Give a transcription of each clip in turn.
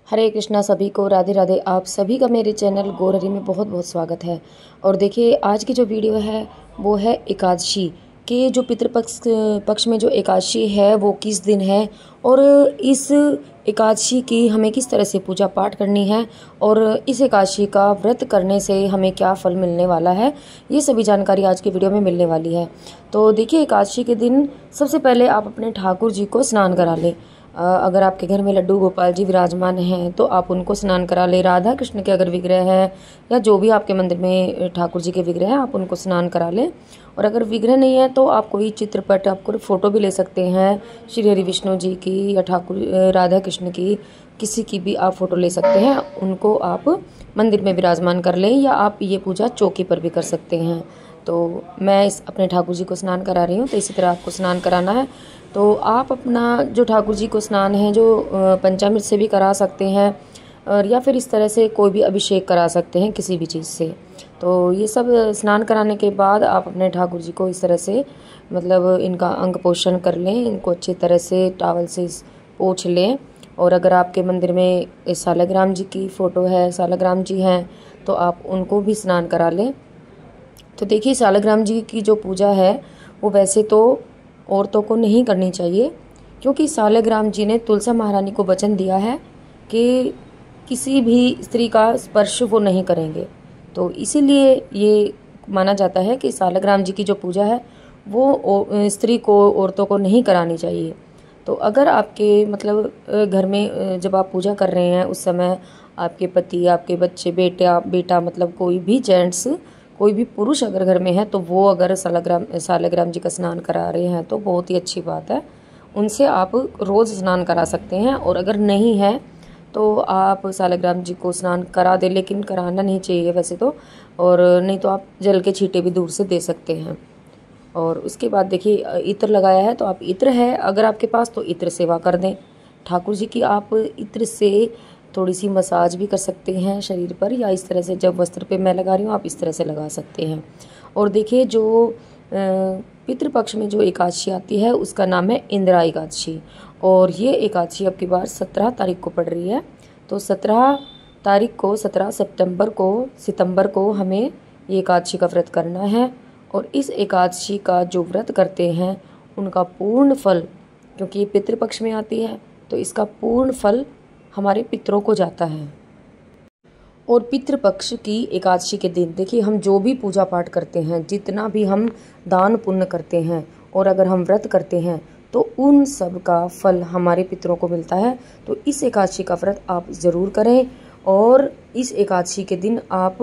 हरे कृष्णा सभी को, राधे राधे। आप सभी का मेरे चैनल गौरहरि में बहुत बहुत स्वागत है। और देखिए आज की जो वीडियो है वो है एकादशी के जो पितृपक्ष पक्ष में जो एकादशी है वो किस दिन है और इस एकादशी की हमें किस तरह से पूजा पाठ करनी है और इस एकादशी का व्रत करने से हमें क्या फल मिलने वाला है, ये सभी जानकारी आज की वीडियो में मिलने वाली है। तो देखिए एकादशी के दिन सबसे पहले आप अपने ठाकुर जी को स्नान करा लें। अगर आपके घर में लड्डू गोपाल जी विराजमान हैं तो आप उनको स्नान करा ले। राधा कृष्ण के अगर विग्रह हैं या जो भी आपके मंदिर में ठाकुर जी के विग्रह हैं आप उनको स्नान करा लें। और अगर विग्रह नहीं है तो आप कोई चित्रपट, आप कोई फोटो भी ले सकते हैं श्री हरि विष्णु जी की या ठाकुर राधा कृष्ण की, किसी की भी आप फोटो ले सकते हैं। उनको आप मंदिर में विराजमान कर लें या आप ये पूजा चौकी पर भी कर सकते हैं। तो मैं अपने ठाकुर जी को स्नान करा रही हूँ, तो इसी तरह आपको स्नान कराना है। तो आप अपना जो ठाकुर जी को स्नान है जो पंचामृत से भी करा सकते हैं और या फिर इस तरह से कोई भी अभिषेक करा सकते हैं किसी भी चीज़ से। तो ये सब स्नान कराने के बाद आप अपने ठाकुर जी को इस तरह से मतलब इनका अंग पोषण कर लें, इनको अच्छी तरह से टॉवल से पोंछ लें। और अगर आपके मंदिर में सालग्राम जी की फ़ोटो है, सालग्राम जी हैं, तो आप उनको भी स्नान करा लें। तो देखिए सालग्राम जी की जो पूजा है वो वैसे तो औरतों को नहीं करनी चाहिए, क्योंकि सालग्राम जी ने तुलसा महारानी को वचन दिया है कि किसी भी स्त्री का स्पर्श वो नहीं करेंगे। तो इसीलिए ये माना जाता है कि सालग्राम जी की जो पूजा है वो स्त्री को, औरतों को नहीं करानी चाहिए। तो अगर आपके मतलब घर में जब आप पूजा कर रहे हैं उस समय आपके पति, आपके बच्चे, बेटा मतलब कोई भी जेंट्स, कोई भी पुरुष अगर घर में है तो वो अगर सालग्राम जी का स्नान करा रहे हैं तो बहुत ही अच्छी बात है, उनसे आप रोज़ स्नान करा सकते हैं। और अगर नहीं है तो आप सालग्राम जी को स्नान करा दें, लेकिन कराना नहीं चाहिए वैसे तो, और नहीं तो आप जल के छींटे भी दूर से दे सकते हैं। और उसके बाद देखिए इत्र लगाया है तो आप इत्र है अगर आपके पास तो इत्र सेवा कर दें ठाकुर जी की। आप इत्र से थोड़ी सी मसाज भी कर सकते हैं शरीर पर, या इस तरह से जब वस्त्र पे मैं लगा रही हूँ आप इस तरह से लगा सकते हैं। और देखिए जो पितृपक्ष में जो एकादशी आती है उसका नाम है इंदिरा एकादशी, और ये एकादशी अब की बार 17 तारीख को पड़ रही है। तो 17 तारीख को, 17 सितंबर को हमें ये एकादशी का व्रत करना है। और इस एकादशी का जो व्रत करते हैं उनका पूर्ण फल, क्योंकि ये पितृपक्ष में आती है तो इसका पूर्ण फल हमारे पितरों को जाता है। और पितृपक्ष की एकादशी के दिन देखिए हम जो भी पूजा पाठ करते हैं, जितना भी हम दान पुण्य करते हैं और अगर हम व्रत करते हैं तो उन सब का फल हमारे पितरों को मिलता है। तो इस एकादशी का व्रत आप ज़रूर करें। और इस एकादशी के दिन आप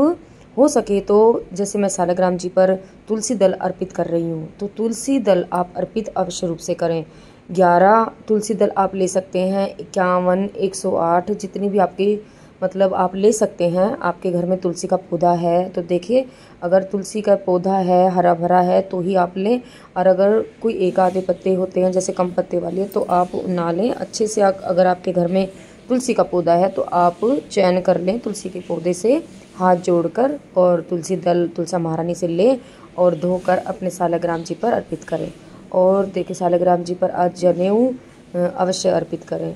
हो सके तो, जैसे मैं सालग्राम जी पर तुलसी दल अर्पित कर रही हूँ, तो तुलसी दल आप अर्पित अवश्य रूप से करें। 11 तुलसी दल आप ले सकते हैं, 51, 108 जितनी भी आपकी मतलब आप ले सकते हैं। आपके घर में तुलसी का पौधा है तो देखिए अगर तुलसी का पौधा है, हरा भरा है तो ही आप लें। और अगर कोई एक आधे पत्ते होते हैं जैसे कम पत्ते वाले तो आप ना लें। अच्छे से अगर आपके घर में तुलसी का पौधा है तो आप चयन कर लें तुलसी के पौधे से, हाथ जोड़कर, और तुलसी दल तुलसा महारानी से लें और धोकर अपने सालग्राम जी पर अर्पित करें। और देखिए सालग्राम जी पर आज जनेऊ अवश्य अर्पित करें।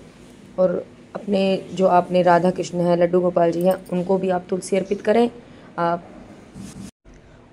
और अपने जो आपने राधा कृष्ण हैं, लड्डू गोपाल जी हैं, उनको भी आप तुलसी अर्पित करें आप,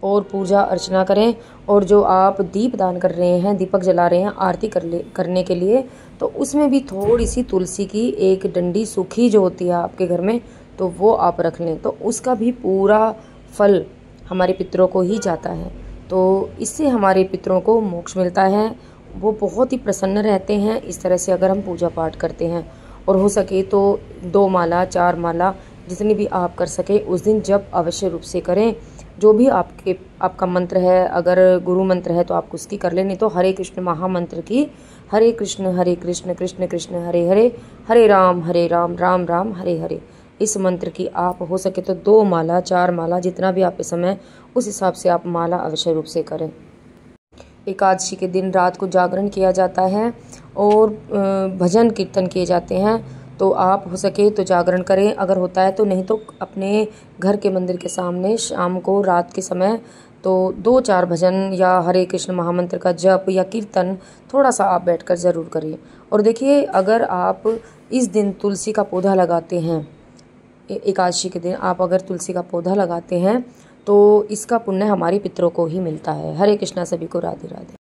और पूजा अर्चना करें। और जो आप दीप दान कर रहे हैं, दीपक जला रहे हैं आरती करने के लिए, तो उसमें भी थोड़ी सी तुलसी की एक डंडी सूखी जो होती है आपके घर में तो वो आप रख लें, तो उसका भी पूरा फल हमारे पितरों को ही जाता है। तो इससे हमारे पितरों को मोक्ष मिलता है, वो बहुत ही प्रसन्न रहते हैं इस तरह से अगर हम पूजा पाठ करते हैं। और हो सके तो 2 माला 4 माला जितनी भी आप कर सके उस दिन जब अवश्य रूप से करें। जो भी आपका मंत्र है, अगर गुरु मंत्र है तो आप उसकी कर लें, नहीं तो हरे कृष्ण महामंत्र की, हरे कृष्ण कृष्ण कृष्ण हरे हरे, हरे राम राम राम हरे हरे, इस मंत्र की आप हो सके तो 2 माला 4 माला जितना भी आपके समय उस हिसाब से आप माला अवश्य रूप से करें। एकादशी के दिन रात को जागरण किया जाता है और भजन कीर्तन किए जाते हैं। तो आप हो सके तो जागरण करें अगर होता है तो, नहीं तो अपने घर के मंदिर के सामने शाम को रात के समय तो 2-4 भजन या हरे कृष्ण महामंत्र का जप या कीर्तन थोड़ा सा आप बैठकर ज़रूर करिए। और देखिए अगर आप इस दिन तुलसी का पौधा लगाते हैं, एकादशी के दिन आप अगर तुलसी का पौधा लगाते हैं तो इसका पुण्य हमारे पितरों को ही मिलता है। हरे कृष्णा, सभी को राधे राधे।